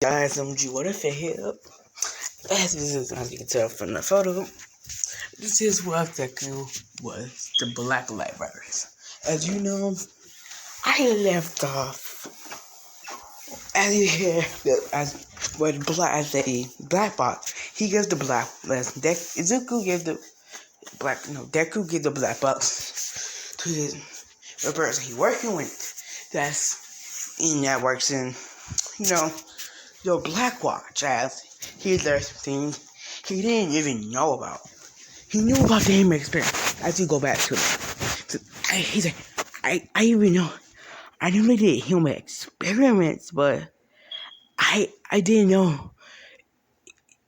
Guys, what if it hit up? As you can tell from the photo, this is what deku was the blacklight virus. As you know, I left off as you hear as with black as a black box. He gives the black Izuku gives the Deku gives the black box to the person he's working with. That's that works in you know your black watch as he learns things he didn't even know about. He knew about the human experience. As you go back to it, he's like, I even know. I knew they did human experiments, but I didn't know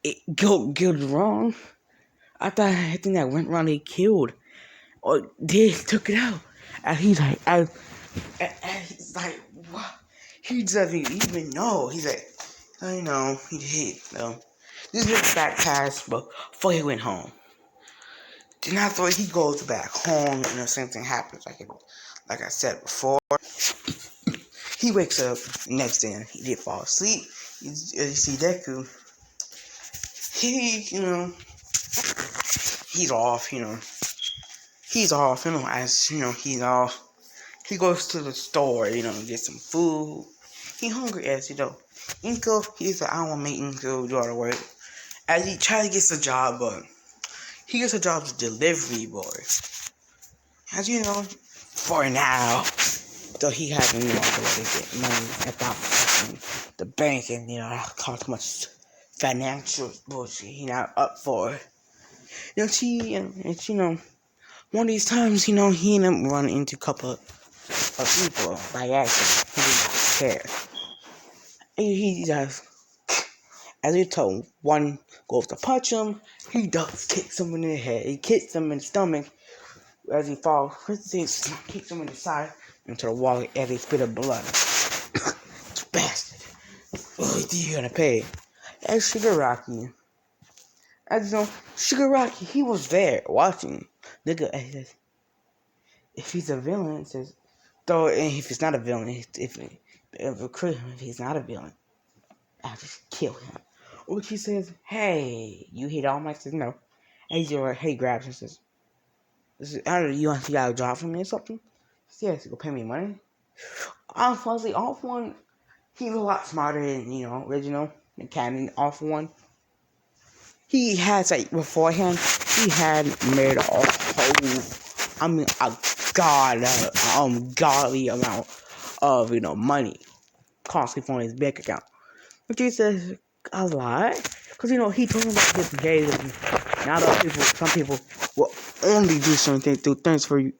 it killed wrong. I thought everything that went wrong they killed or they took it out. And he's like, he's like, what? He doesn't even know. He's like, I know he did. This is back past, but before he went home. Then after he goes back home, and the same thing happens. Like I said before, he wakes up the next day and he did fall asleep. You see Deku. He's off. He's off. He's off. He goes to the store. Get some food. He's hungry as Inko. He's like, I don't want to make Inko do all the work. As he tries to get a job, but he gets a job as a delivery boy. As you know, for now, though he hasn't the way to get money at the bank and cost much financial bullshit he not up for. It's one of these times, he ended up running into a couple of people by accident. He didn't care. He just, as he told, one goes to punch him, he does kick someone in the head. He kicks him in the stomach as he falls. He kicks him in the side into the wall as he spit up blood. Bastard. Oh, you're gonna pay. As Shigaraki. As you know, Shigaraki, he was there watching. Nigga, he says, if he's a villain, it says, though, if he's not a villain, if he's not a villain, I'll just kill him. Which he says, hey, you hit all my, says, no. And he grabs and says, I don't know, you got a job for me or something? Yes, you go pay me money. Honestly, all for one, he's a lot smarter than, original, the canon, all for one. He has, beforehand, he had made a godly amount of, money constantly from his bank account. Which he says, a lot? Because, he told him about different days, and not all people, some people will only do certain things, do things for you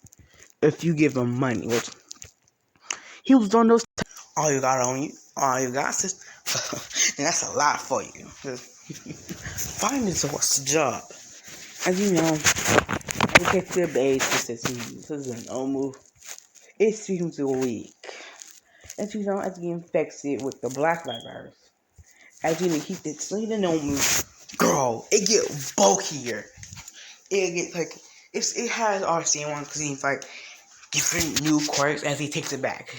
if you give them money, which he was doing those all you got on you, all you got is, and that's a lot for you. Finance what's the job? As you know, I get to the base, this is an old move. It seems a week. As you know, as he infected with the blacklight virus. As you know, he did no move. Girl, it get bulkier. It get it has RC1 because he's different new quirks as he takes it back.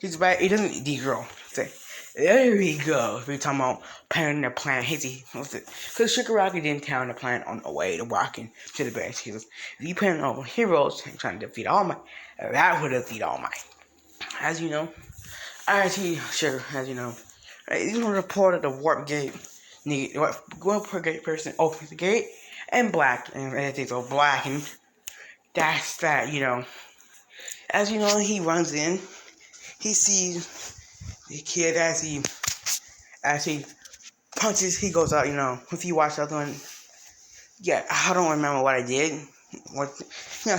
He's back. It doesn't degrow. There we go. We're talking about planting the planet. Because Shigaraki didn't tell the planet on the way to walking to the base. He was, if you planted on heroes and trying to defeat All Might, that would defeat All Might. As you know, as you know, reported the warp gate. Warp gate person opens the gate and black and everything's all black and that's that. As you know, he runs in. He sees the kid as he punches. He goes out. If you watch the other one, yeah, I don't remember what I did.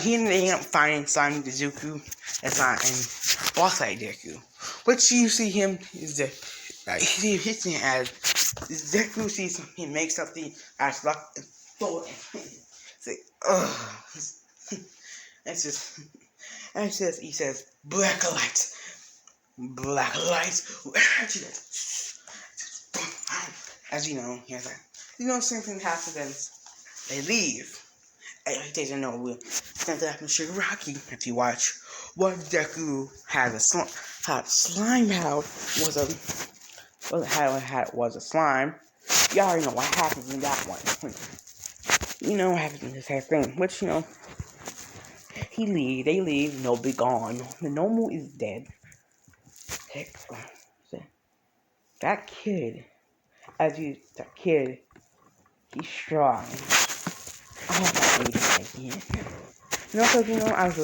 He ended up finding Simon Izuku and Blacklight Deku. Which you see him is he hits him as Deku sees him. He makes something as luck and throw it. It's like, ugh. He says, black light. As you know, same thing happens. They leave. He doesn't know what happened to Shigaraki. If you watch what Deku had slime house was Well, it was a slime. You already know what happens in that one. You know what happens in this thing. Which, they leave, no be gone. The Nomu is dead. Heck, that kid, that kid, he's strong. I hope I beat him again. Because, I was,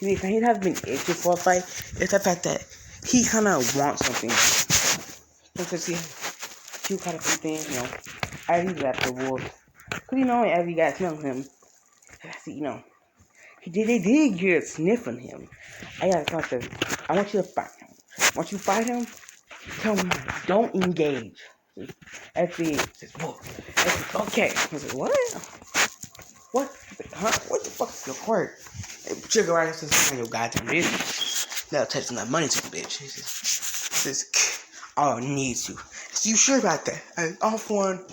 he has been itching for a fight. It's the fact that he kind of wants something. Because he kind of things, as he left the wolf. Because, as you guys know him, they did get a sniff on him. I want you to fight him. Once you fight him, tell him, don't engage. As he says, whoa. Okay. I said, what? What? Huh? What the fuck is your quirk? Sugar Rider says, your goddamn business. Now touching that money to the bitch. He says, oh, needs you. So you sure about that? All for one,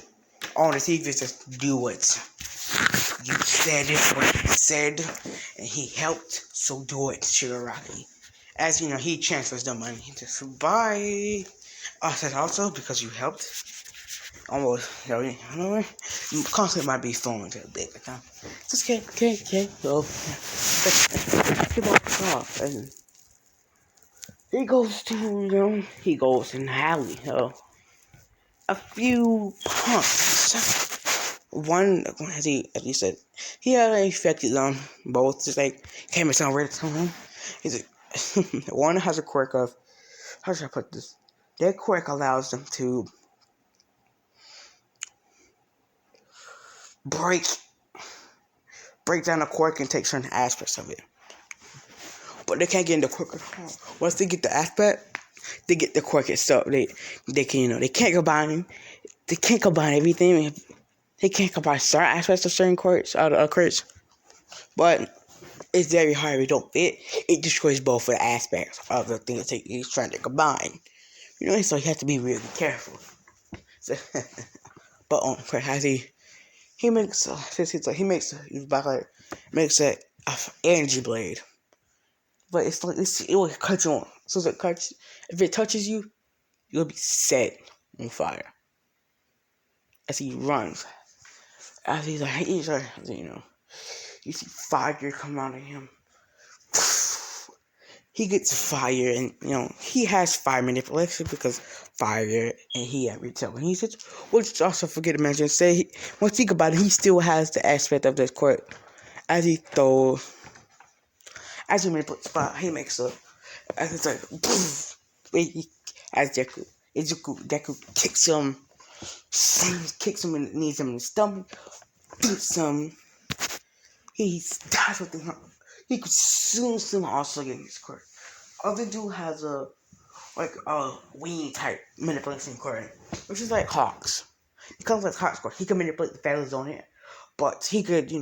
all the secrets just do what you said, what he said, and he helped, so do it, Sugar Rocky. As he transfers the money to buy. Says also because you helped. Almost, concept might be falling to a bit. Just okay. So, he walks off, and he goes in the alley. So, a few punks. One, as he said, he had infected them both. Just like came and sound ready to him. He's one has a quirk of, how should I put this? Their quirk allows them to break down a quirk and take certain aspects of it. But they can't get in the quirk at all. Once they get the aspect, they get the quirk itself. They can, they can't combine them. They can't combine everything. They can't combine certain aspects of certain quirks, quirks. But it's very hard if it don't fit. It destroys both of the aspects of the thing that he's trying to combine. So you have to be really careful. So, but as he makes a energy blade, but it's like it will cut you on. So if it touches you, you'll be set on fire. As he runs, you see fire come out of him. He gets fire, and he has fire manipulation because fire, and he had retail. And he says, which also forget to mention, once think about it, he still has the aspect of this quirk. As he manipulates fire, he makes as it's like, poof, as Deku kicks him and knees him in the stomach, beats him. He stabs with him. He consumes him also getting his quirk. Other dude has a wing type manipulation quirk, which is like Hawks. It comes like Hawks quirk. He can manipulate the feathers on it, but he could, use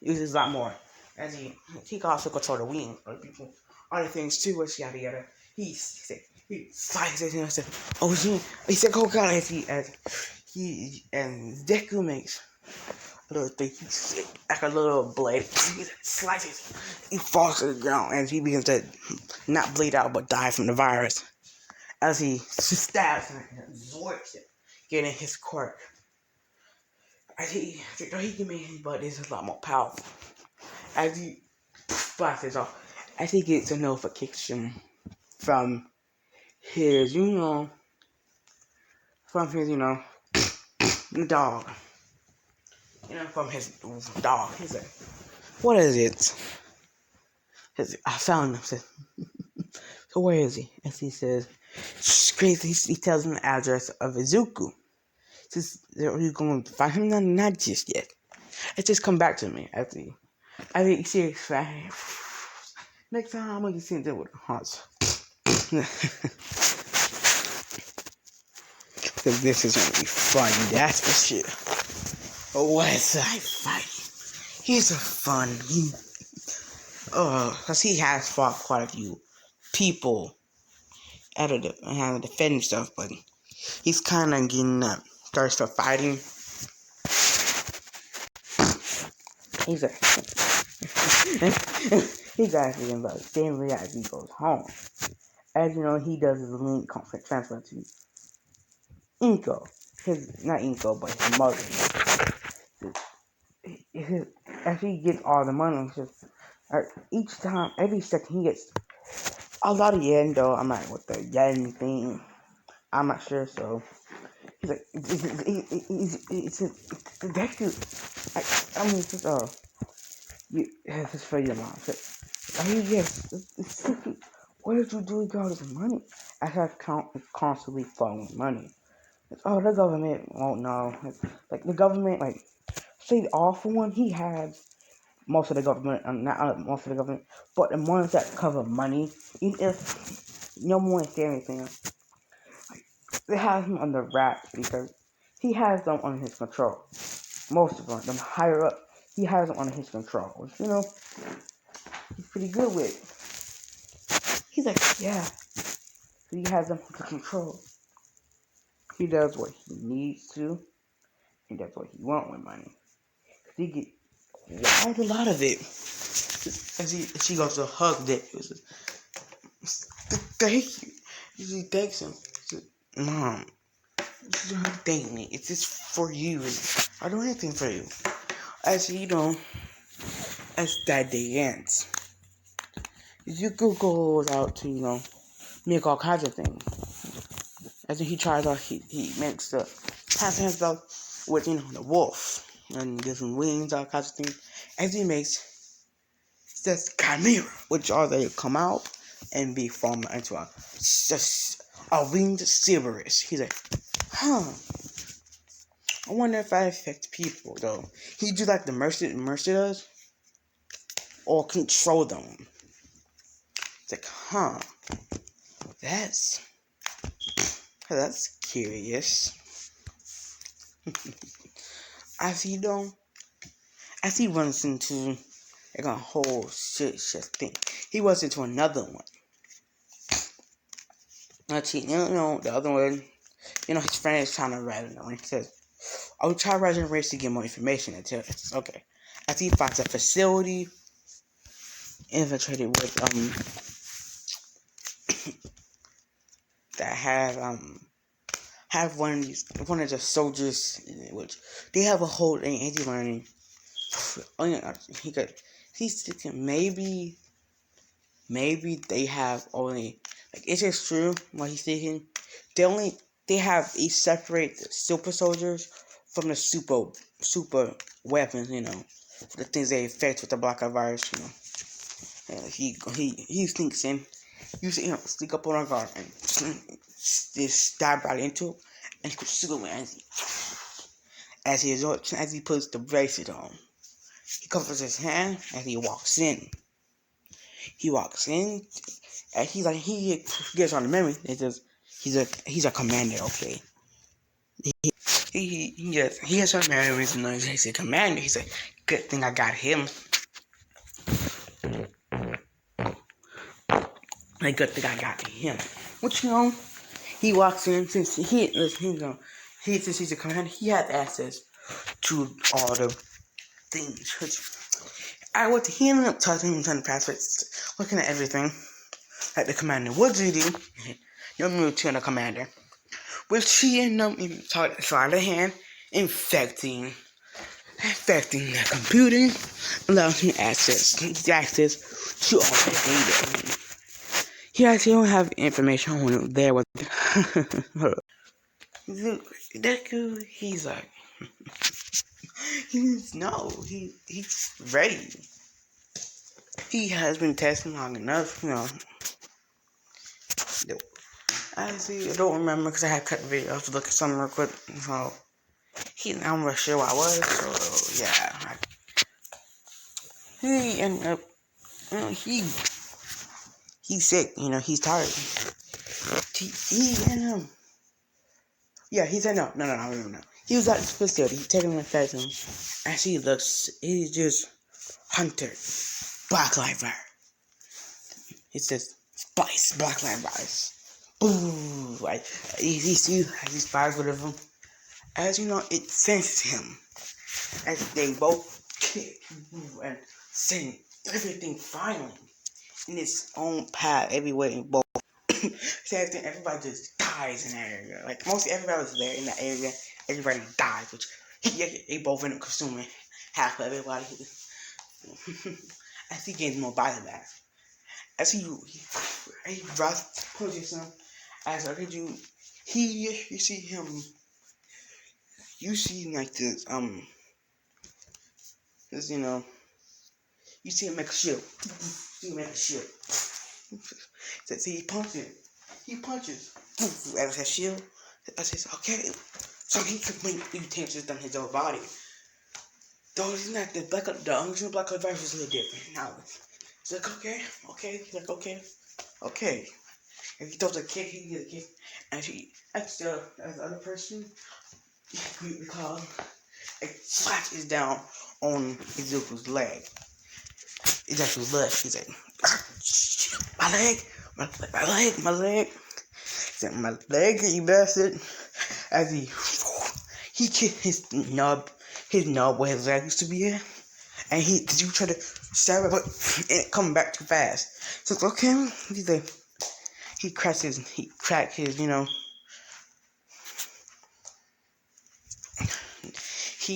a lot more. As he can also control the wings of people, other things too, which yada yada. He fights it, and said, oh, he said, oh god, as he and Deku makes a little thing, like a little blade, he slices, he falls to the ground, and he begins to not bleed out but die from the virus. As he stabs and absorbs it, getting his quirk. As he can make his butt is a lot more powerful. As he blasts it off, as he gets a notification from his, the dog. From his dog. He's like, what is it? I found him. So where is he? As he says, he tells him the address of Izuku. He says, are you going to find him? Not just yet. It just come back to me after you. I think serious. Next time I'm gonna see him with hearts. Because this is gonna be fun, that's for sure. West Side Fight. He's a fun. Because he has fought quite a few people out of the defending stuff, but he's kind of getting thirst for fighting. He's actually about family as he goes home. As you know, he does his link transfer to Inko. Not Inko, but his mother. As he gets all the money, it's just each time, every second, he gets a lot of yen, though. I'm not with the yen thing. I'm not sure, so he's like, it's a deku. I mean, it's just, this is for your mom. Yes, it's so cute. What did you do with all this money? I have constantly following money. Oh, the government won't know. Like the government, like say the awful one, he has most of the government, not most of the government, but the ones that cover money. Even if no one say anything, like, they have him under wraps because he has them under his control. Most of them higher up, he has them under his control. Which, he's pretty good with. He's like, yeah, he has them under control. He does what he needs to, and that's what he wants with money. Cause he get quite a lot of it. As she goes to hug Dick. Thank you. She thanks him. Says, Mom, you don't have to thank me. It's just for you. I'll do anything for you. As as that day ends, Zuko goes out to, make all kinds of things. As he tries out, he makes the pass himself with, the wolf and different wings, all kinds of things. As he makes this chimera, which are they come out and be formed into a winged Cerberus. He's like, I wonder if I affect people though. He do like the Mercy does, or control them. It's like, that's curious. as he don't, as he runs into like a whole shit thing, he runs into another one. Actually, the other one, his friend is trying to write it on. He says, I'll try writing a race to get more information until it's okay. As he finds a facility infiltrated with that have one of the soldiers, which they have a whole thing anti-learning. He's thinking maybe they have only, like, it's just true what he's thinking. They separate the super soldiers from the super weapons, the things they affect with the blacklight virus, And he thinks in, sneak up on our guard and just stab right into it and consume it as he puts the bracelet on. He covers his hand as he walks in. And he gets on the memory. It says he's a commander, okay. He has some memories and he's a commander. He's like, good thing I got him. Like, good thing I got him. Which, he walks in since since he's a commander, he has access to all the things. He ended up touching him, trying to pass it, looking at everything. Like the commander, what did he do? You're moved to the commander. Which she ended up sleight of hand infecting the computer, allowing him access to all the data. He actually don't have information on there with Deku. He's like, he's ready. He has been testing long enough, I don't remember because I had cut the video. I have to look at something real quick. So I'm not sure what I was. So yeah, he ended up, he's sick. He's tired. He said no. He was at the facility, taking an effect on him. As he looks, he's just Hunter, blacklight virus. It says Spice, blacklight virus. Ooh, like he fires with him. As it senses him. As they both kick and send everything finally in its own path everywhere in both. Same thing, everybody just dies in that area. Like, mostly everybody was there in that area. Everybody died, which they both ended up consuming half of everybody. As he gains more body mass. As he drops punches him, as I could you you see him, you see like this, you see him make a shield. See him make a shield. See, he punches. As a shield. I says, okay. So he could make mutations on his own body. Though he's not the original blacklight virus is a little different. Now, he's like, okay. He's like, okay. If he throws a kick, he gets a kick. And as the other person, because it slashes down on Izuku's leg. It's actually left. He's like, my leg. He's like, my leg, you bastard. As he kicked his nub where his leg used to be at. And you try to stab it, but it coming back too fast. So it's okay. He's like, he cracked his, he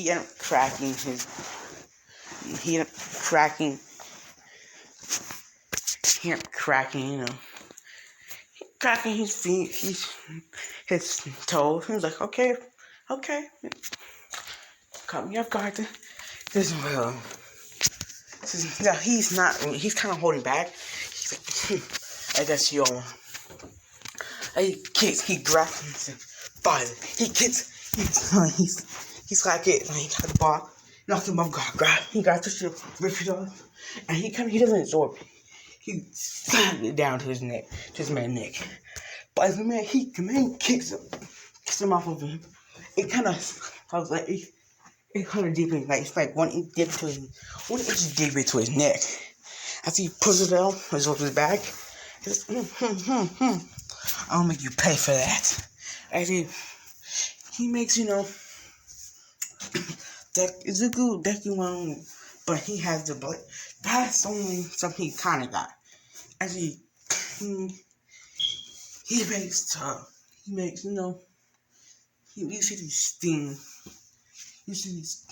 ended up cracking cracking his feet, his toes. He was like, okay. Caught me off guard. He's kind of holding back. He's like, I guess you all. He grabs him, fire. He kicks, he's like it, he got the ball, knocked him off guard, he got the shield, ripped it off, and he doesn't absorb it. He slammed it down to his neck, to his man's neck. But as the man kicks him off of him, it kind of deep in, like, it's like 1 inch deep into his neck. As he pushes it out, absorbs his back, he says, I'll make you pay for that. As he makes, Deku one, but he has the blood. That's only something he kind of got. As he makes, you see these things. You see these,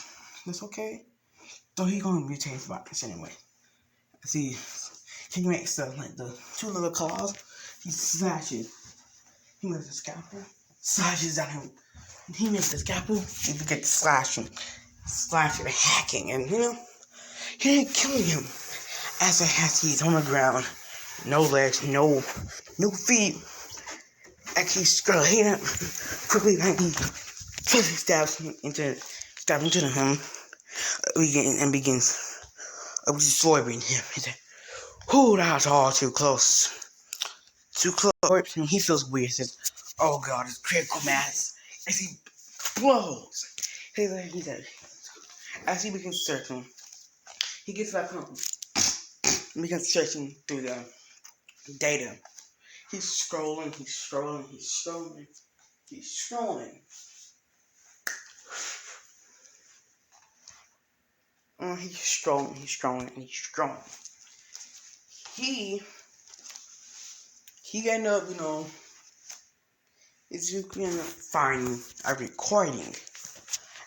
that's okay. Though he gonna retain his bodies anyway. See, he makes the 2 little claws. He slashes. He makes a scalpel. Slashes at him. He makes the scalpel. He begins slashing, hacking, and he ain't killing him. As he's on the ground, no legs, no feet. And he's struggling up quickly, like he stabs into him, and begins destroying him. He's like, "Whoo, that was all too close." And he feels weird. He says, "Oh God, it's critical mass." As he blows, he's like, as he begins searching, he gets back home. He begins searching through the data. He's scrolling. He's scrolling. He ended up, Izuku ended up finding a recording.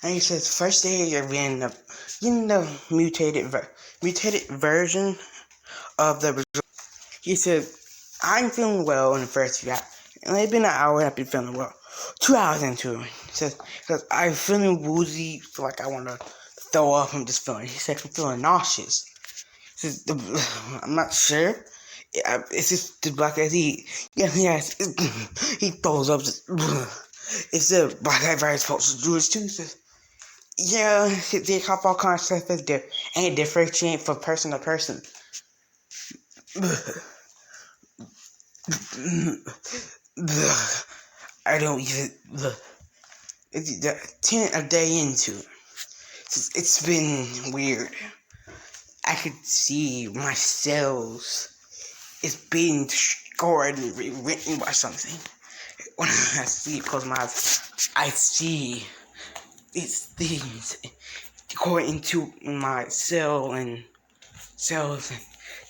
And he says, first day I end up getting the mutated version of the result. He said, I'm feeling well in the first few hours. And it's been an hour and I've been feeling well. 2 hours into it. He says, because I'm feeling woozy, feel like I want to throw up. I'm just feeling. He said, I'm feeling nauseous. He says, I'm not sure. It's just the black as he throws up. It's the black guy virus supposed to do it too. He says, yeah, they have all kinds of stuff there, and it differentiate from person to person. I don't even. It's 10 a day into it. It's been weird. I could see my cells. It's being scored and written by something. When I see it, close my eyes, I see these things going into my cells and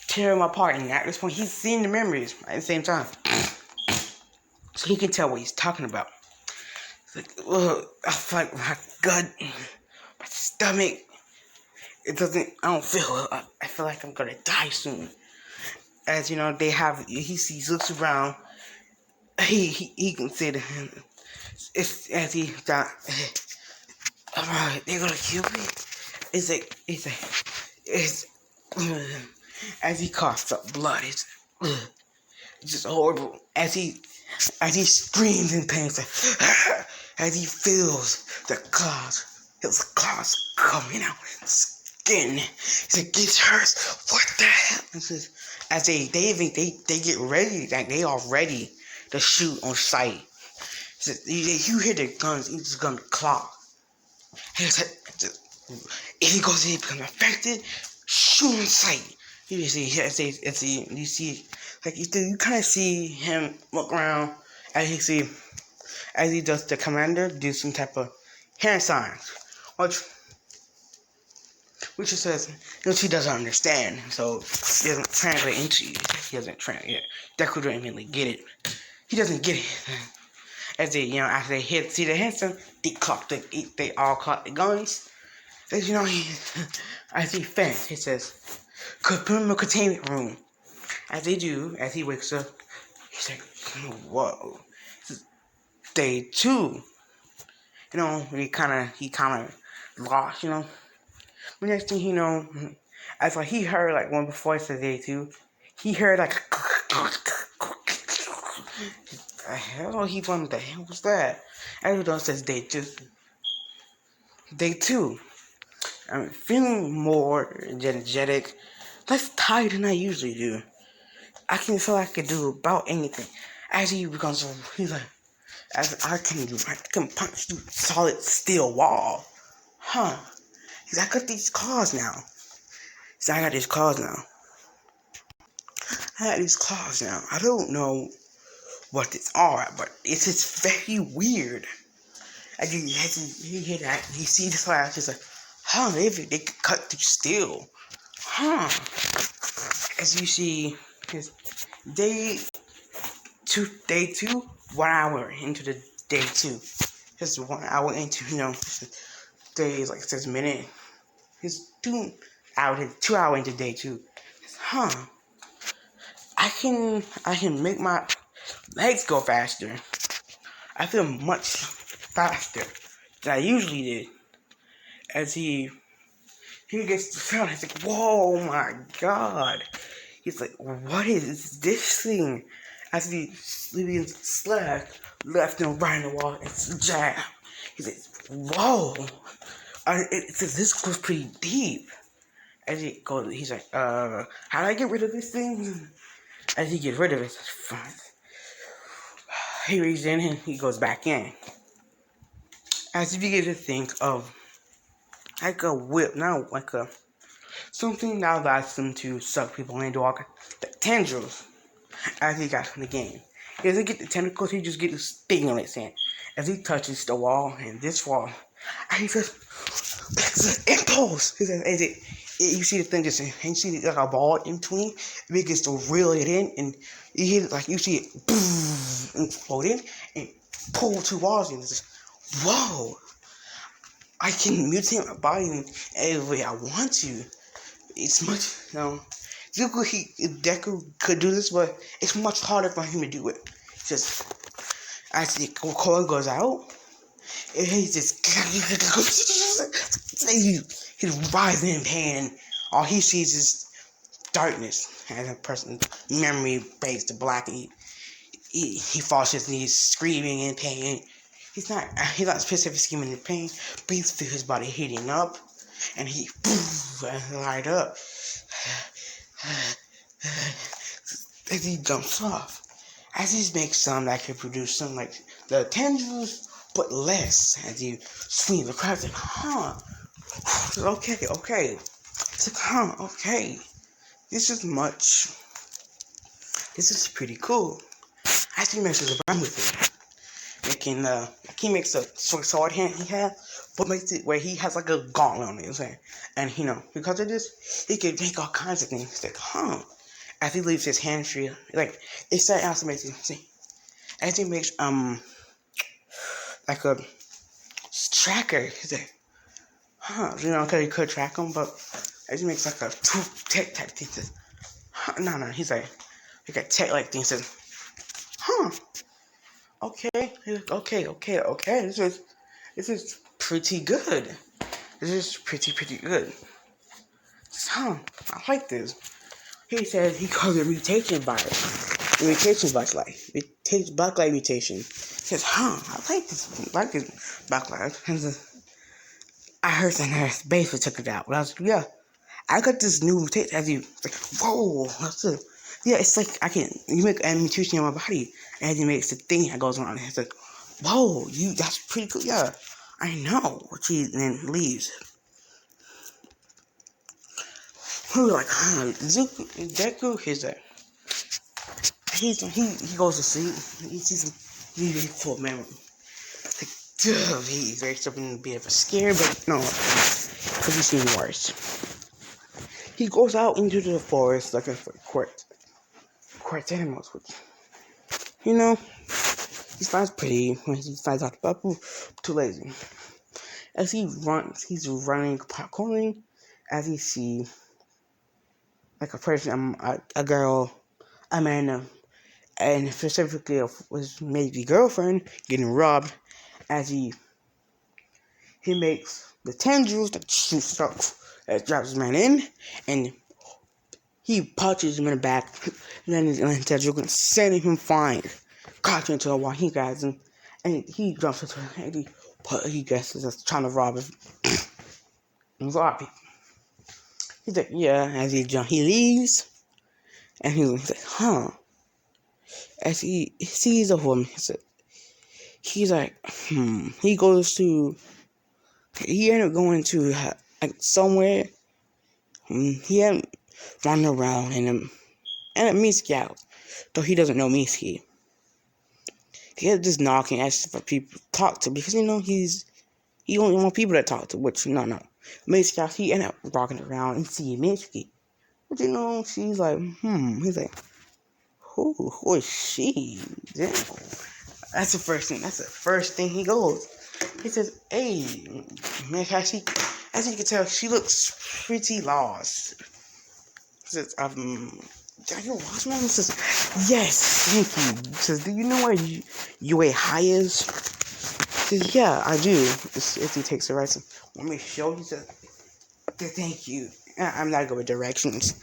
tear them apart. And at this point, he's seeing the memories at the same time. so he can tell what he's talking about. It's like, I feel like my gut, my stomach, it doesn't, I don't feel it. I feel like I'm gonna die soon. As you know, he sees, looks around, he can say to him, as he thought, alright, they're gonna kill me. It's as he coughs up blood, it's just horrible. As he screams in pain, it's like, as he feels his claws coming out his skin. He's like, it hurts. What the hell? As they get ready, like they are ready to shoot on sight. You hear the guns, each gun claw. If he goes in, he becomes affected, shoot on sight. You see, like you kind of see him look around as he does the commander do some type of hand signs, which he says, which he doesn't understand, so he doesn't translate into you. He doesn't translate. Deku doesn't really get it. He doesn't get it. As they, after they see the hand sign, they all clock the guns. As as he faints, he says, put him in the containment room. As they do, as he wakes up, he's like, whoa. Day 2. He kind of lost, The next thing as like he heard like one before it said day 2, he heard like the hell he wondered the hell was that? Everyone says day 2. Day 2. I'm feeling more energetic, less tired than I usually do. I can feel like I can do about anything. As he becomes, he's like, as I can punch through solid steel wall. Huh. He's like, I got these claws now. I got these claws now. I don't know what these are, but it's just very weird. As you hear that, you see the flash, it's like, huh, maybe they could cut through steel. Huh. As you see, his day 2, 1 hour into the day 2. Just 1 hour into, days, like 6 minutes. He's 2 hours into day 2. Huh. I can make my legs go faster. I feel much faster than I usually did. As he gets to sound, he's like, whoa, my God. He's like, what is this thing? As he slash left and right in the wall, it's jab. He's like, whoa. This goes pretty deep. As he goes, he's like, how do I get rid of this thing? As he gets rid of it, he reaches in and he goes back in. As if you get to think of like a whip, not like a something that allows them to suck people into all the tendrils. As he got from the game, he doesn't get the tentacles; he just gets the stimulants in. As he touches the wall and this wall, and he says, "It's an impulse." He says, you see the thing just, and you see like a ball in between. It begins to reel it in, and you hear like you see it boom and float in and pull 2 walls in. It's just, whoa! I can mutate my body in any way I want to. It's much, Deku could do this, but it's much harder for him to do it. Just as the cord goes out, and he's just he's rising in pain, and all he sees is darkness. As a person's memory fades to black, and he falls to his knees, screaming in pain. He's not specifically screaming in pain, but he feels his body heating up, and he light up. As he jumps off, as he makes some that can produce some like the tendrils, but less. As he swings across, like, okay. It's like, okay. This is pretty cool. As he messes around with it, he makes a sword hand he has, but makes it where he has like a gauntlet on his hand. And because of this, he can make all kinds of things. It's like, As he leaves his hand free, like it started out to make him see. as he makes like a tracker. He's like, you know, because he could track him, but as he makes like a tech type thing. Says, no, he's like a tech like thing. Says, okay, okay. This is pretty good. This is pretty good. I like this. He says he calls it mutation virus. The mutation blacklight mutation. He says, I like this blacklight. I heard that nurse basically took it out. But I was like, yeah, I got this new mutation. As you like, whoa, that's it. Yeah, it's like you make a mutation in my body, and it makes the thing that goes on. It's like, whoa, that's pretty cool. Yeah, I know. She then leaves. We were like, deku, he goes to sleep. He's full of memory. Like, he's very something a bit of a scare, but no, because he's seen worse. He goes out into the forest looking for quartz animals, which, you know, he finds pretty when he finds out about too lazy. As he runs, he's running, popcorning, as he sees like a person, a girl, a man, and specifically his maybe girlfriend getting robbed, as he makes the tendrils that shoots stuff that drops his man in, and he punches him in the back, and then his tendril can send him flying, caught into a wall. He grabs him, and he jumps into it, and he guesses that's trying to rob him. Rob people. He's like, yeah, as he leaves, and he's like, as he sees a woman, he's like, he ended up going to like somewhere. He hadn't run around and a Miski, though he doesn't know Miski. He had just knocking, asking for people to talk to, because he only wants people to talk to. Which no, Miski, he ended up walking around and seeing Miski, but she's like, He's like, who is she? Damn. That's the first thing. That's the first thing he goes. He says, hey, man, as you can tell, she looks pretty lost. He says, are you lost, man? He says, yes, thank you. He says, do you know where UA High is? He says, yeah, I do. If he takes the right, let me show you. He says, thank you. I'm not good with directions.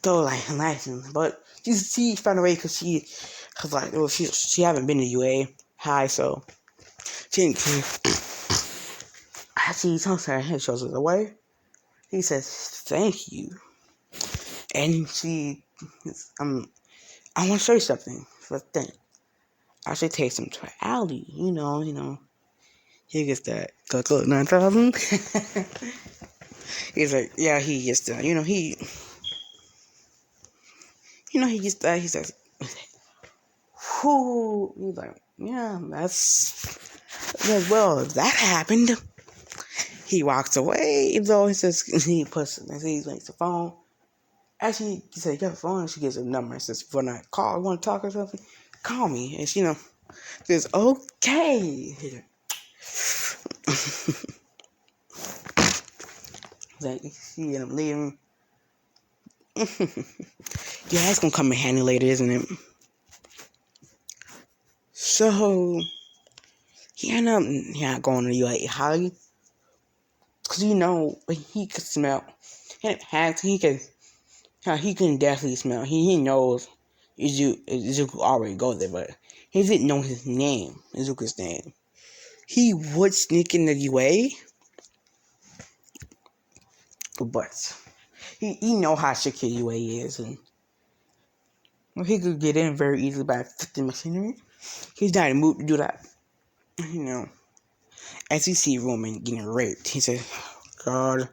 Though, like, license, but she found a way because she haven't been to UA High, so she didn't care. She tells her and shows her the way. He says, thank you. And I want to show you something. First thing, I should take him to an alley. You know. He gets that good 9,000. He's like, yeah, he gets that. He gets that. He says, whoo. He's like, yeah, that's well, if that happened. He walks away, though he says he makes the phone. As he says, "Get the phone," and she gives a number and says, "When I call, you want to talk or something, call me." And she, says, "Okay." Like, she ended up leaving. Yeah, that's gonna come in handy later, isn't it? So he ended up going to UA High. Because he could smell. He can definitely smell. He knows Izuku already goes there, but he didn't know his name, Izuku's name. He would sneak in the UA, but he know how secure UA is, and he could get in very easily by fixing machinery. He's not in the mood to do that. As he sees Roman getting raped, he says, God,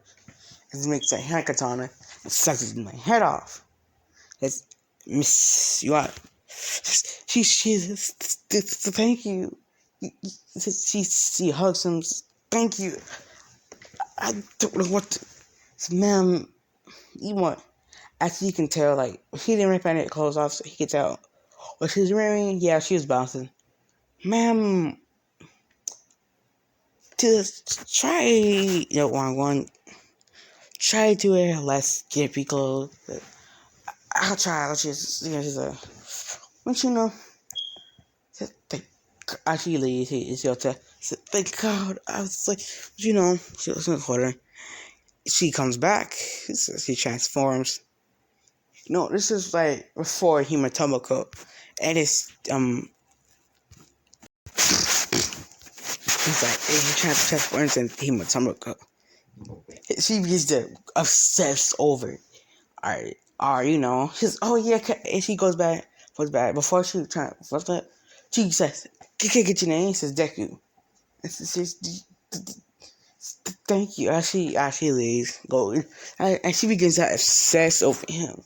as he makes a hand katana and sucks his head off. That's Miss you are. She's thank you. She hugs him. Thank you. I don't know what ma'am, you want. As you can tell, like, he didn't rip any clothes off, so he can tell what she's wearing. Yeah, she was bouncing. ma'am, to try, one, try to wear less skimpy clothes. I'll try. I'll just but just thank, actually, it's your test. Thank God. I was like, she was recording. She comes back. She transforms. No, this is like before Hematomoko, and it's like he transforms into Hematomoko. She begins to obsess over it. She's and she goes back before she trying first that she says, "Can get your name?" Says Deku. And says, "Thank you." As she leaves, and she begins to obsess over him.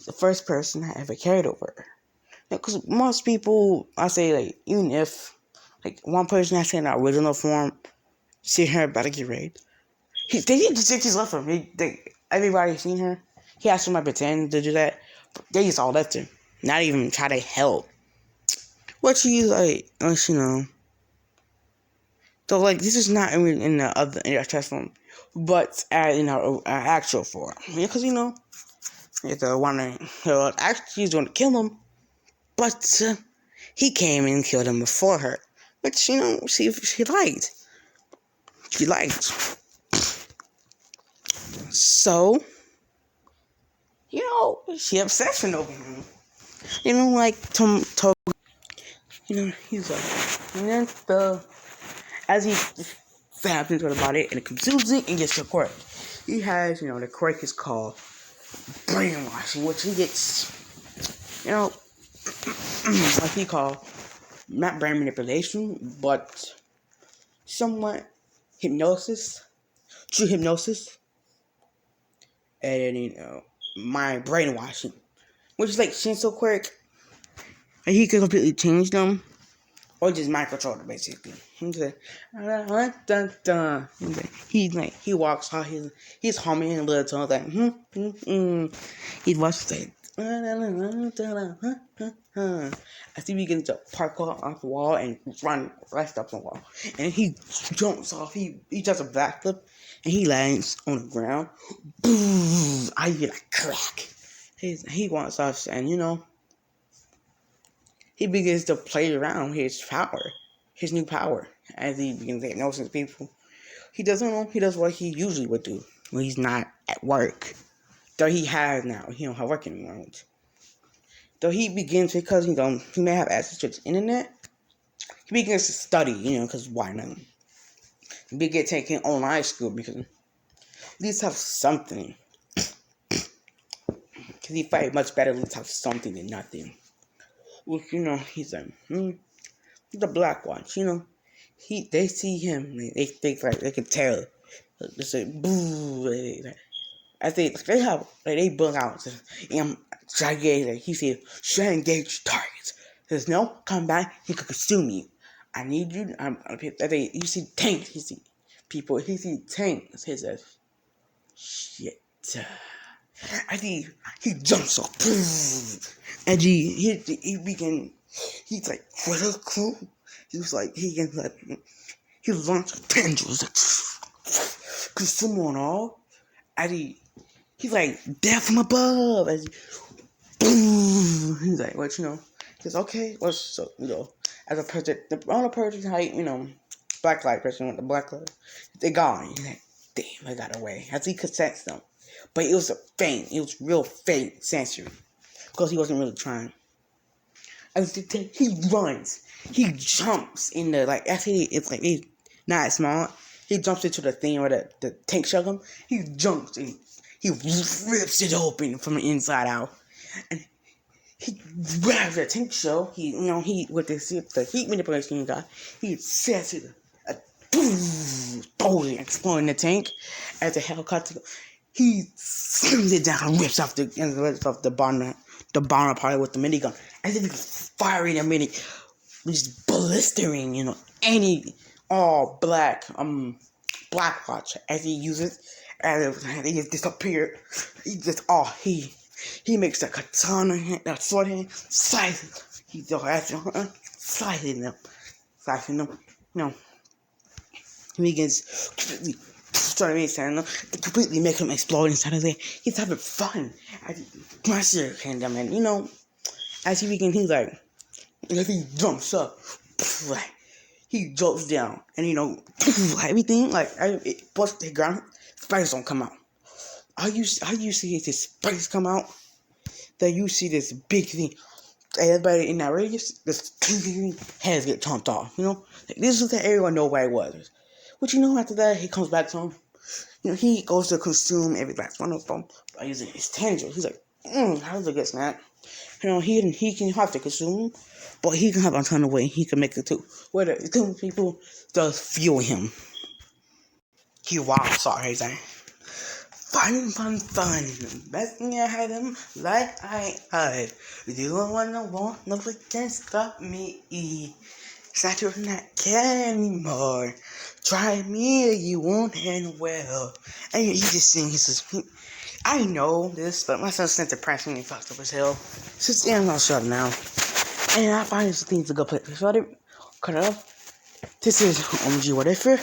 The first person I ever cared over her. Because most people, I say, like, even if like one person I say in the original form, see her about to get raped. They didn't just left him. Everybody seen her. He asked somebody pretend to do that. But they just all left him. Not even try to help. What she's like, So like this is not in the test form, but in her actual form. Because it's the one actually she's going to kill him, but he came and killed him before her. But she liked. She liked. So she obsession over him. Like he's like, and then as he fabs into the body and it consumes it and gets to quirk. He has, the quirk is called brainwashing, which he gets, what he call not brain manipulation, but somewhat hypnosis, true hypnosis, and mind brainwashing, which is like Shinso quirk, and he can completely change them. Or just mind controller, basically. He's like, he walks out, he's humming in a little tone, like, he walks like, as he begins to parkour off the wall and run right up the wall. And he jumps off, he does a backflip, and he lands on the ground. Boom! I hear like crack. He wants off, and he begins to play around his new power, as he begins to diagnose people. He doesn't know. He does what he usually would do when he's not at work. Though he has now, he don't have work anymore. Though he begins, because he may have access to the internet, he begins to study, because why not? He begins taking online school because at least have something. Because he fight much better, at least have something than nothing. Which, he's like, the black watch, they see him, they think like they can tell. They say boo. I think they have they bug out. And gigantic. He said, "Should engage targets." Says no, come back. He could consume you. I need you. You see tanks. He see people. He see tanks. He says, "Shit." I think he jumps up. And he begin. He's like, "What a cool." He was like, he launched tendrils, consume on all. And he's like, "Death from above." And boom. He's like, "What, He's okay. What's so, as a person, on a person height, blacklight person with the blacklight, they gone. He's like, "Damn, I got away." As he could sense them. But it was a feint. It was real faint sensory. Because he wasn't really trying. As he runs. He jumps in the, like, actually, it's like, he's not small. He jumps into the thing where the tank shot him. He jumps and he rips it open from the inside out. And he grabs the tank shell. He with the heat manipulation he got, he sets it, boom, exploding the tank. As the helicopter, he slams it down and rips off the bottom part with the minigun. As if he's firing a mini, just blistering, any all black watch as he uses, and he just disappeared. He makes a katana hand, a sword hand, slices. He just has slicing them. He begins completely starting inside them, completely making them explode inside of there. He's having fun. My serial came down, man. As he begins, he's like, if he jumps up, like, he jumps down, and everything, like, it busts the ground, spiders don't come out. All you see is this spiders come out, then you see this big thing. Everybody in that radius, this heads get chomped off, Like, this is the area where nobody was. But after that, he comes back to him. He goes to consume every last one of them by using his tendrils. He's like, how does it get snapped? He can have to consume, but he can have a ton of way. He can make it too. Whether it's killing people does fuel him. He wild, sorry, saying. Fun. Best thing I had him like I had. You don't want no one can stop me. Saturn not care anymore. Try me, you won't end well. And he just sings. I know this, but my son's sent depressing and fucked up as hell. Since then, I'll shut him now. And I find some things to go play. Shut it. Cut it off. This is OMG Whatever.